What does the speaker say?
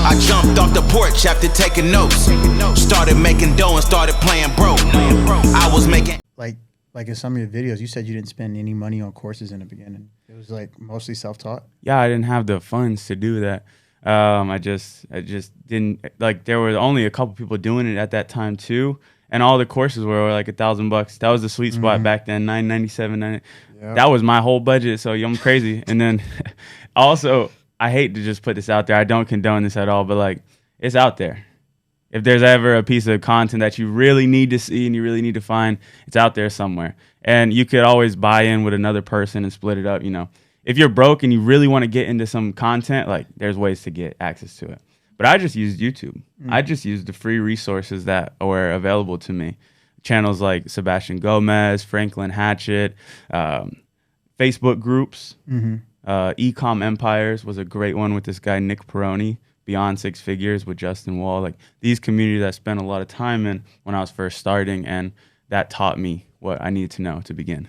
I jumped off the porch after taking notes. Started making dough and started playing broke. I was making like in some of your videos, you said you didn't spend any money on courses in the beginning. It was like mostly self-taught. Yeah, I didn't have the funds to do that. I just didn't, like, there were only a couple people doing it at that time too, and all the courses were like $1,000. That was the sweet spot back then, $997. Yep. That was my whole budget, so I'm crazy. And then also, I hate to just put this out there. I don't condone this at all, but like, it's out there. If there's ever a piece of content that you really need to see and you really need to find, it's out there somewhere. And you could always buy in with another person and split it up, you know. If you're broke and you really want to get into some content, like, there's ways to get access to it. But I just used YouTube. I just used the free resources that were available to me. Channels like Sebastian Gomez, Franklin Hatchett, Facebook groups. Ecom Empires was a great one with this guy, Nick Peroni. Beyond Six Figures with Justin Wall. Like, these communities I spent a lot of time in when I was first starting, and that taught me what I needed to know to begin.